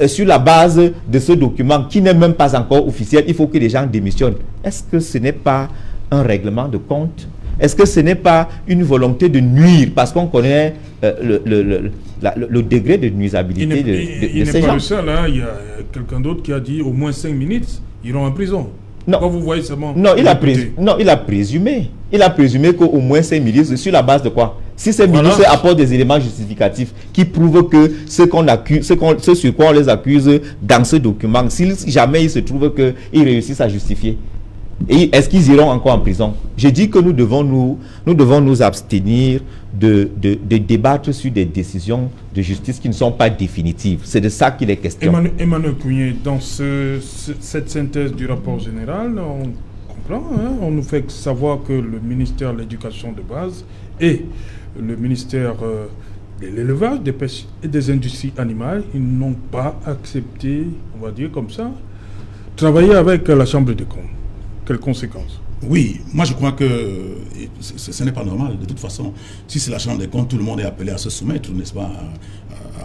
sur la base de ce document, qui n'est même pas encore officiel, il faut que les gens démissionnent, est-ce que ce n'est pas un règlement de compte? Est-ce que ce n'est pas une volonté de nuire? Parce qu'on connaît le degré de nuisabilité de ces gens. Il n'est pas le seul, hein. Il y a quelqu'un d'autre qui a dit au moins 5 minutes, ils iront en prison. Non. Quand vous voyez seulement... Non, il a présumé. Il a présumé qu'au moins 5 minutes, sur la base de quoi? Si ces ministres apportent des éléments justificatifs qui prouvent que ce sur quoi on les accuse dans ce document, si jamais il se trouve qu'ils réussissent à justifier, Et est-ce qu'ils iront encore en prison? Je dis que nous devons nous abstenir de débattre sur des décisions de justice qui ne sont pas définitives. C'est de ça qu'il est question. Emmanuel Kounié, dans cette synthèse du rapport général, on comprend, hein, on nous fait savoir que le ministère de l'Éducation de base et le ministère de l'élevage, des pêches et des industries animales, ils n'ont pas accepté, on va dire comme ça, travailler avec la Chambre des comptes. Quelles conséquences? Oui, moi je crois que ce n'est pas normal. De toute façon, si c'est la Chambre des comptes, tout le monde est appelé à se soumettre, n'est-ce pas,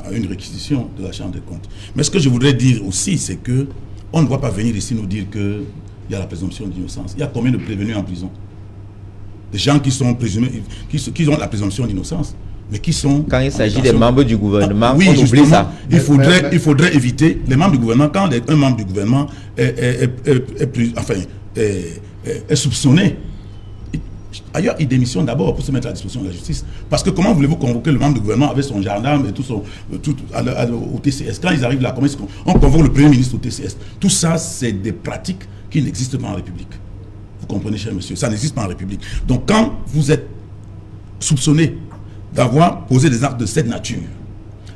à une réquisition de la Chambre des comptes. Mais ce que je voudrais dire aussi, c'est que on ne doit pas venir ici nous dire qu'il y a la présomption d'innocence. Il y a combien de prévenus en prison? Des gens qui sont présumés, qui ont la présomption d'innocence, mais qui sont... Quand il s'agit des membres du gouvernement, oui, on oublie ça. Il faudrait éviter les membres du gouvernement, quand un membre du gouvernement est soupçonné. Ailleurs, il démissionne d'abord pour se mettre à la disposition de la justice. Parce que comment voulez-vous convoquer le membre du gouvernement avec son gendarme et au TCS? Quand ils arrivent là, comment est-ce qu'on convoque le Premier ministre au TCS? Tout ça, c'est des pratiques qui n'existent pas en République. Vous comprenez, cher monsieur? Ça n'existe pas en République. Donc, quand vous êtes soupçonné d'avoir posé des actes de cette nature,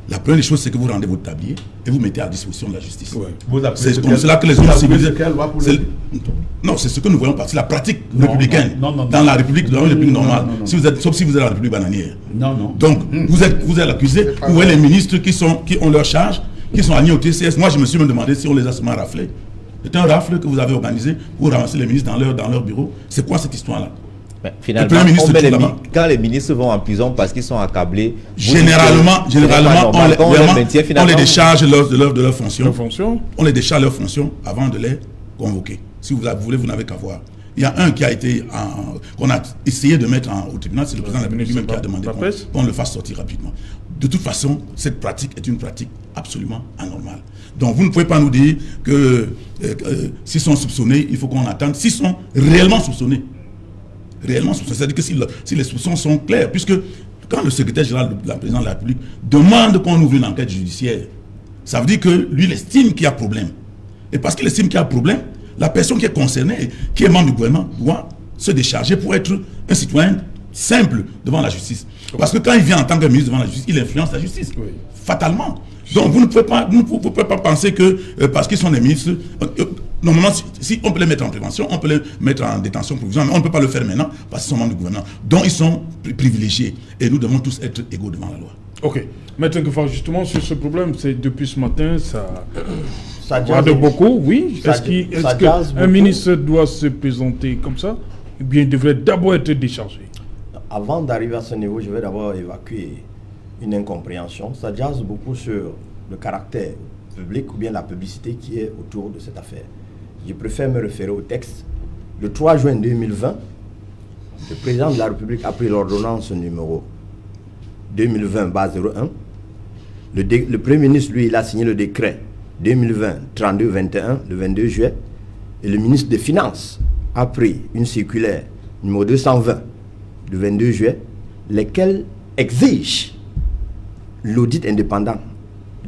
la première des choses, c'est que vous rendez votre tablier et vous mettez à disposition de la justice. Ouais. C'est comme cela que les hommes civilisés... Non, c'est ce que nous voyons pas. C'est la pratique républicaine. Dans la République normale. Sauf si vous êtes dans la République bananière. Donc, vous êtes l'accusé. Vous voyez les ministres qui ont leur charge, qui sont alignés au TCS. Moi, je me suis même demandé si on les a seulement raflés. C'est un rafle que vous avez organisé pour ramasser les ministres dans leur bureau. C'est quoi cette histoire-là? Finalement, quand les ministres vont en prison parce qu'ils sont accablés, généralement on les décharge de leur fonction. On les décharge leur fonction avant de les convoquer. Si vous voulez, vous n'avez qu'à voir. Il y a un qui a été qu'on a essayé de mettre au tribunal, c'est le président de la République lui-même qui a demandé qu'on le fasse sortir rapidement. De toute façon, cette pratique est une pratique absolument anormale. Donc vous ne pouvez pas nous dire que s'ils sont soupçonnés, il faut qu'on attende. S'ils sont réellement soupçonnés, c'est-à-dire que si les soupçons sont clairs, puisque quand le secrétaire général de la présidence de la République demande qu'on ouvre une enquête judiciaire, ça veut dire que lui, il estime qu'il y a problème. Et parce qu'il estime qu'il y a problème, la personne qui est concernée, qui est membre du gouvernement, doit se décharger pour être un citoyen simple devant la justice. Parce que quand il vient en tant que ministre devant la justice, il influence la justice, fatalement. Donc vous ne pouvez pas penser que parce qu'ils sont des ministres... Normalement, si on peut les mettre en prévention, on peut les mettre en détention provisoire, mais on ne peut pas le faire maintenant parce qu'ils sont membres du gouvernement. Donc ils sont privilégiés et nous devons tous être égaux devant la loi. Ok. Maître Nkefa, justement sur ce problème, c'est depuis ce matin, ça de beaucoup, oui. Est-ce qu'un ministre doit se présenter comme ça? Ou bien il devrait d'abord être déchargé? Avant d'arriver à ce niveau, je vais d'abord évacuer une incompréhension. Ça jase beaucoup sur le caractère public ou bien la publicité qui est autour de cette affaire. Je préfère me référer au texte. Le 3 juin 2020, le président de la République a pris l'ordonnance numéro 2020-01. Le Premier ministre, lui, il a signé le décret 2020-32-21, le 22 juillet. Et le ministre des Finances a pris une circulaire numéro 220, le 22 juillet, lesquelles exigent l'audit indépendant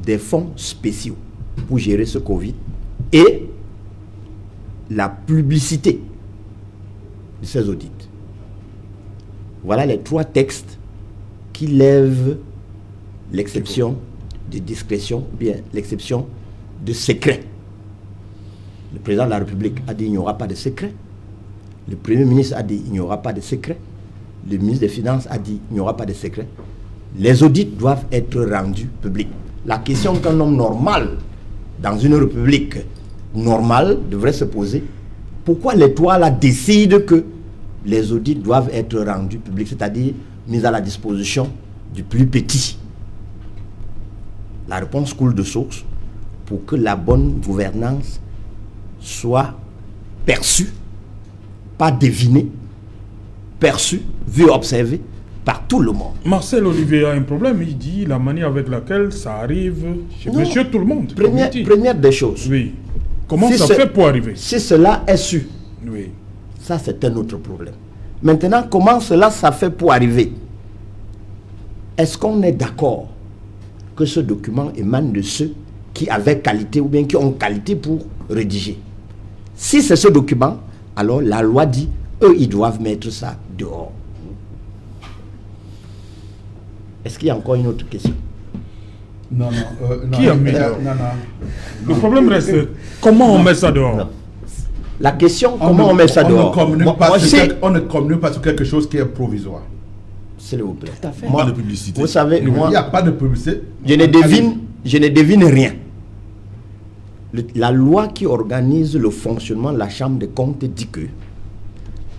des fonds spéciaux pour gérer ce Covid et la publicité de ces audits. Voilà les trois textes qui lèvent l'exception de discrétion ou bien l'exception de secret. Le président de la République a dit qu'il n'y aura pas de secret. Le Premier ministre a dit qu'il n'y aura pas de secret. Le ministre des Finances a dit qu'il n'y aura pas de secret. Les audits doivent être rendus publics. La question qu'un homme normal, dans une république normale, devrait se poser, pourquoi les trois là décident que les audits doivent être rendus publics, c'est-à-dire mis à la disposition du plus petit? La réponse coule de source pour que la bonne gouvernance soit perçue, pas devinée, perçue, vue, observée par tout le monde. Marcel Olivier a un problème, il dit la manière avec laquelle ça arrive chez monsieur tout le monde. Première des choses. Oui. Comment ça fait pour arriver? Si cela est su, oui. Ça c'est un autre problème. Maintenant, comment cela ça fait pour arriver? Est-ce qu'on est d'accord que ce document émane de ceux qui avaient qualité ou bien qui ont qualité pour rédiger? Si c'est ce document, alors la loi dit, eux, ils doivent mettre ça dehors. Est-ce qu'il y a encore une autre question? Non. Qui a mis dehors? Non. Le problème reste, comment on met ça dehors? Non. La question, comment on met ça dehors? On ne communique pas sur quelque chose qui est provisoire. S'il vous plaît. Pas de publicité. Vous savez, Il moi, n'y a pas de publicité. je ne devine rien. La loi qui organise le fonctionnement de la Chambre des comptes dit que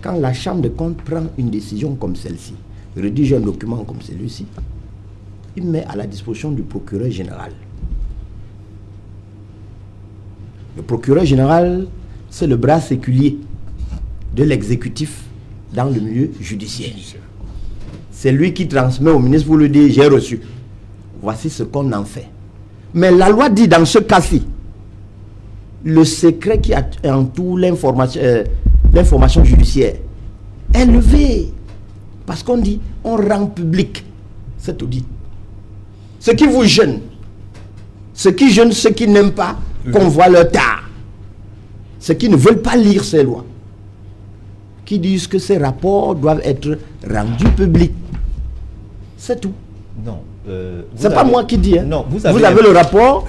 quand la Chambre des comptes prend une décision comme celle-ci, rédige un document comme celui-ci, il met à la disposition du procureur général. Le procureur général, c'est le bras séculier de l'exécutif dans le milieu judiciaire. C'est lui qui transmet au ministre pour lui dire « j'ai reçu ». Voici ce qu'on en fait. Mais la loi dit dans ce cas-ci, le secret qui entoure l'information judiciaire est levé. Parce qu'on dit, on rend public cet audit. Ce qui vous gêne, ceux qui n'aiment pas qu'on voit leur tard, ceux qui ne veulent pas lire ces lois, qui disent que ces rapports doivent être rendus publics. C'est tout. Non. C'est pas moi qui dis. Hein. Non, vous avez le rapport,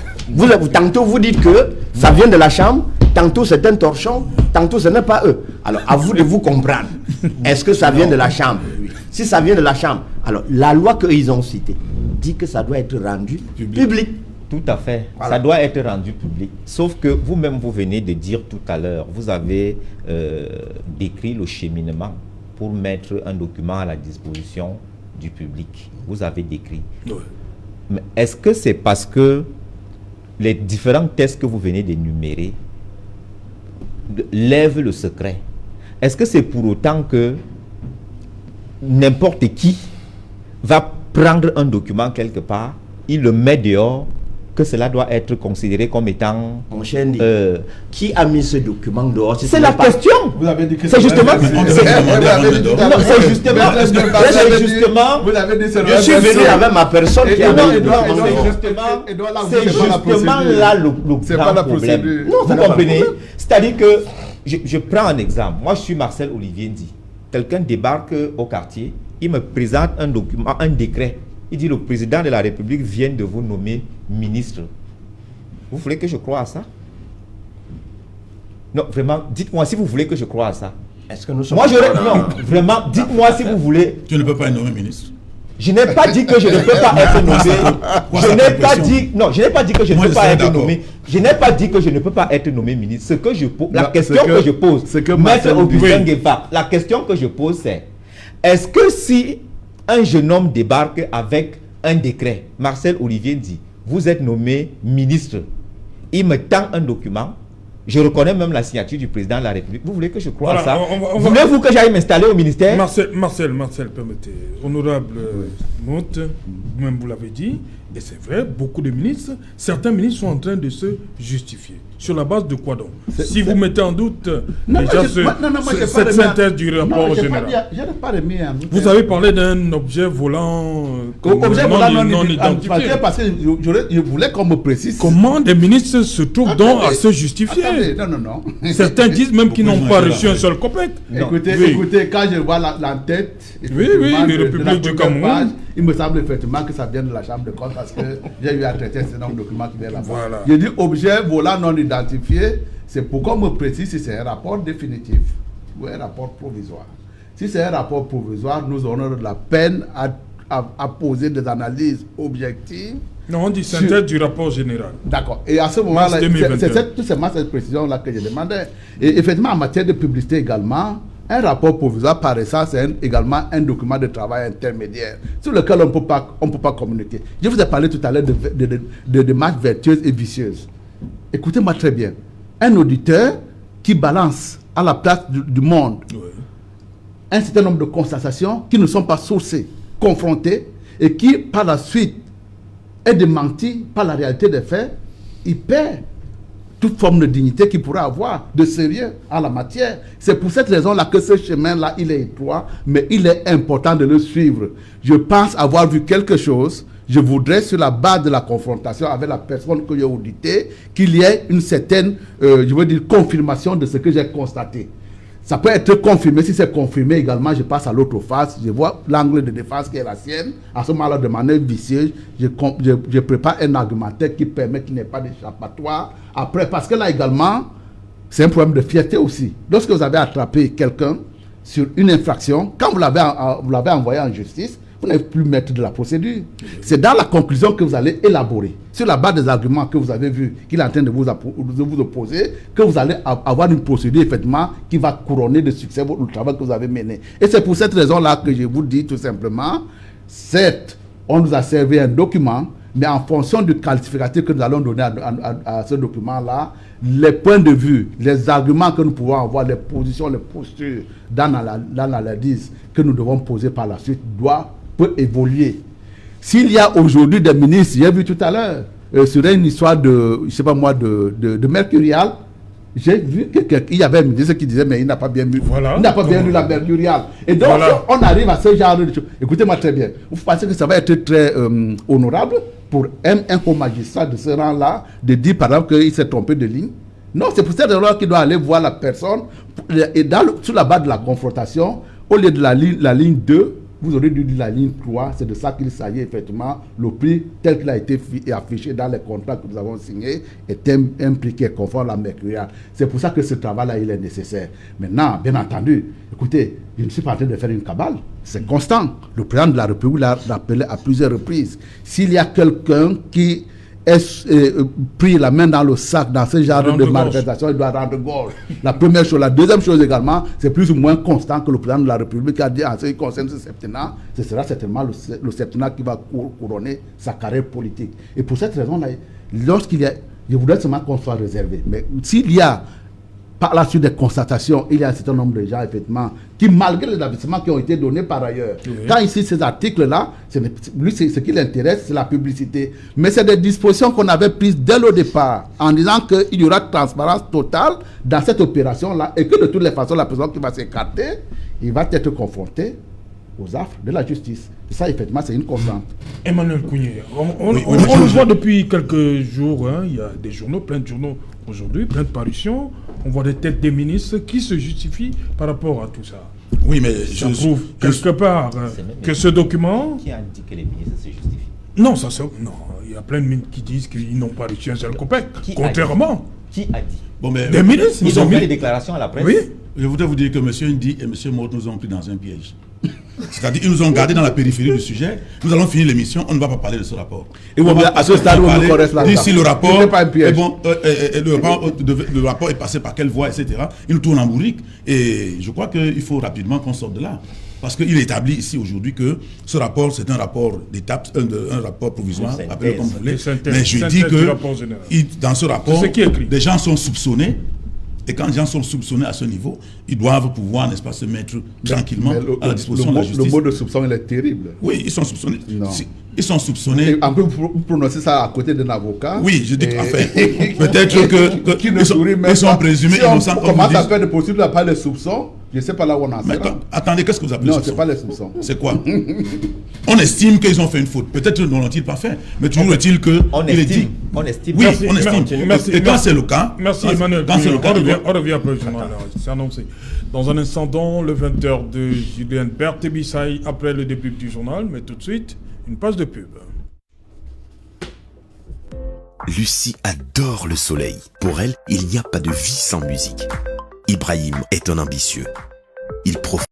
tantôt vous dites que ça vient de la Chambre, tantôt c'est un torchon, tantôt ce n'est pas eux. Alors à vous de vous comprendre. Est-ce que ça vient de la Chambre? Si ça vient de la Chambre, alors la loi qu'ils ont citée dit que ça doit être rendu public. Tout à fait. Voilà. Ça doit être rendu public. Sauf que vous-même, vous venez de dire tout à l'heure, vous avez décrit le cheminement pour mettre un document à la disposition du public. Vous avez décrit. Ouais. Mais est-ce que c'est parce que les différents tests que vous venez d'énumérer lèvent le secret? Est-ce que c'est pour autant que n'importe qui va prendre un document quelque part, il le met dehors, que cela doit être considéré comme étant... Mon cher dit, qui a mis ce document dehors? C'est la question. Vous avez dit que c'est justement... C'est justement... Vous avez dit je suis venu avec ma personne qui a mis le document dehors. C'est justement là le grand problème. Non, vous comprenez? C'est-à-dire que, je prends un exemple. Moi, je suis Marcel Olivier Ndi. Quelqu'un débarque au quartier, il me présente un document, un décret. Il dit, le président de la République vient de vous nommer ministre. Vous voulez que je croie à ça? Non, vraiment, dites-moi si vous voulez que je croie à ça. Est-ce que nous sommes... Moi, non, vraiment, dites-moi si vous voulez. Tu ne peux pas être nommé ministre. Je n'ai pas dit que je ne peux pas être nommé. Je n'ai pas dit, non, je n'ai pas dit que je ne peux pas être nommé. Je n'ai pas dit que je ne peux pas être nommé ministre. Ce que je pose, la question que je pose, Maître Augustin Guépard, la question que je pose, c'est est-ce que si un jeune homme débarque avec un décret, Marcel Olivier dit, vous êtes nommé ministre, il me tend un document, je reconnais même la signature du président de la République. Vous voulez que je croie à ça? Voulez-vous que j'aille m'installer au ministère? Marcel, permettez. Honorable Mout, vous-même vous l'avez dit, et c'est vrai, beaucoup de ministres, certains ministres sont en train de se justifier. Sur la base de quoi donc? Si vous mettez en doute cette synthèse du rapport général. Je n'ai pas remis en doute. Vous avez parlé d'un objet volant non identifié. Parce que je voulais qu'on me précise. Comment des ministres se trouvent donc à se justifier? Non. Certains disent même qu'ils n'ont pas reçu un seul copec. Écoutez, quand je vois l'entête de République du Cameroun, il me semble effectivement que ça vient de la Chambre de compte parce que j'ai eu à traiter ce nombre de documents qui viennent là-bas. Voilà. Je dis objet volant non identifié, c'est pourquoi on me précise si c'est un rapport définitif ou un rapport provisoire. Si c'est un rapport provisoire, nous aurons de la peine à poser des analyses objectives. Non, on dit synthèse du rapport général. D'accord. Et à ce moment-là, c'est tout simplement cette précision-là que je demandais. Et effectivement, en matière de publicité également, un rapport provisoire, par essence, c'est également un document de travail intermédiaire sur lequel on ne peut pas communiquer. Je vous ai parlé tout à l'heure de démarches vertueuses et vicieuses. Écoutez-moi très bien. Un auditeur qui balance à la place du monde un certain nombre de constatations qui ne sont pas sourcées, confrontées, et qui, par la suite, est démenti par la réalité des faits, il perd toute forme de dignité qu'il pourrait avoir, de sérieux en la matière. C'est pour cette raison-là que ce chemin-là, il est étroit, mais il est important de le suivre. Je pense avoir vu quelque chose. Je voudrais, sur la base de la confrontation avec la personne que j'ai auditée, qu'il y ait une certaine, confirmation de ce que j'ai constaté. Ça peut être confirmé. Si c'est confirmé également, je passe à l'autre face. Je vois l'angle de défense qui est la sienne. À ce moment-là, de manière vicieuse, je prépare un argumentaire qui permet qu'il n'y ait pas d'échappatoire. Après, parce que là également, c'est un problème de fierté aussi. Lorsque vous avez attrapé quelqu'un sur une infraction, quand vous l'avez envoyé en justice, vous n'avez plus maître de la procédure. C'est dans la conclusion que vous allez élaborer, sur la base des arguments que vous avez vus qu'il est en train de vous opposer, que vous allez avoir une procédure effectivement qui va couronner de succès le travail que vous avez mené. Et c'est pour cette raison-là que je vous dis tout simplement, certes, on nous a servi un document, mais en fonction du qualificatif que nous allons donner à ce document-là, les points de vue, les arguments que nous pouvons avoir, les positions, les postures dans l'analyse que nous devons poser par la suite peut évoluer. S'il y a aujourd'hui des ministres, j'ai vu tout à l'heure, sur une histoire de, je sais pas moi, de Mercurial, j'ai vu qu'il y avait un ministre qui disait, mais il n'a pas bien lu, il n'a pas bien lu la Mercurial. Et donc, on arrive à ce genre de choses. Écoutez-moi très bien. Vous pensez que ça va être très honorable pour un haut magistrat de ce rang-là de dire, par exemple, qu'il s'est trompé de ligne? Non, c'est pour cette raison qu'il doit aller voir la personne. Et sur la base de la confrontation, au lieu de la ligne 2, vous aurez dû dire la ligne 3, c'est de ça qu'il s'agit effectivement. Le prix tel qu'il a été affiché dans les contrats que nous avons signés est un prix qui est conforme à la Mercurial. C'est pour ça que ce travail-là, il est nécessaire. Maintenant, bien entendu, écoutez, je ne suis pas en train de faire une cabale. C'est constant. Le président de la République l'a rappelé à plusieurs reprises. S'il y a quelqu'un qui est pris la main dans le sac dans ce genre de manifestation, il doit rendre gorge. La première chose. La deuxième chose également, c'est plus ou moins constant que le président de la République a dit en ce qui concerne ce septennat, ce sera certainement le septennat qui va couronner sa carrière politique. Et pour cette raison-là, lorsqu'il y a, je voudrais seulement qu'on soit réservé. Mais s'il y a par la suite des constatations, il y a un certain nombre de gens, effectivement, qui, malgré les avertissements qui ont été donnés par ailleurs, quand ici, ces articles-là, lui, ce qui l'intéresse, c'est la publicité. Mais c'est des dispositions qu'on avait prises dès le départ, en disant qu'il y aura transparence totale dans cette opération-là, et que de toutes les façons, la personne qui va s'écarter, il va être confronté aux affres de la justice. Et ça, effectivement, c'est une constante. Emmanuel Kounié, on le voit depuis quelques jours, hein, il y a des journaux, plein de journaux aujourd'hui, plein de parutions. On voit des têtes des ministres qui se justifient par rapport à tout ça. Oui, mais ça prouve quelque part que ce document... Qui a dit que les ministres se justifient? Non, non, il y a plein de ministres qui disent qu'ils n'ont pas reçu un seul copec. Contrairement. Qui a dit? Bon, mais, des ministres. Ils ont fait des déclarations à la presse. Oui. Je voudrais vous dire que M. Ndi et M. Mott nous ont pris dans un piège. C'est-à-dire qu'ils nous ont gardés dans la périphérie du sujet. Nous allons finir l'émission, on ne va pas parler de ce rapport. Et bon, à ce stade, on nous reste là. D'ici le rapport, bon, le rapport est passé par quelle voie, etc. Il nous tourne en bourrique. Et je crois qu'il faut rapidement qu'on sorte de là. Parce qu'il est établi ici aujourd'hui que ce rapport, c'est un rapport d'étape, un rapport provisoire, appelez-le comme vous voulez. Mais je dis que dans ce rapport, des gens sont soupçonnés. Et quand les gens sont soupçonnés à ce niveau, ils doivent pouvoir, n'est-ce pas, se mettre tranquillement à la disposition de la justice. Le mot de soupçon, il est terrible. Oui, ils sont soupçonnés. Ils sont soupçonnés. En plus, vous prononcez ça à côté d'un avocat. Oui, je dis en fait. Peut-être qu'ils sont présumés innocents. On commence à faire des poursuites à part les soupçons. Je ne sais pas là où on en est. Attendez, qu'est-ce que vous appelez soupçons? Non, ce n'est pas les soupçons. C'est quoi? On estime qu'ils ont fait une faute. Peut-être ne l'ont-ils pas fait. Mais toujours est-il que. On estime. On estime. Oui, on estime. Et quand c'est le cas. Merci Emmanuel. On revient après. C'est annoncé. Dans un instant, dans le 20h de Julien Berthe et Bissaï, après le début du journal. Mais tout de suite, une page de pub. Lucie adore le soleil. Pour elle, il n'y a pas de vie sans musique. Ibrahim est un ambitieux. Il profite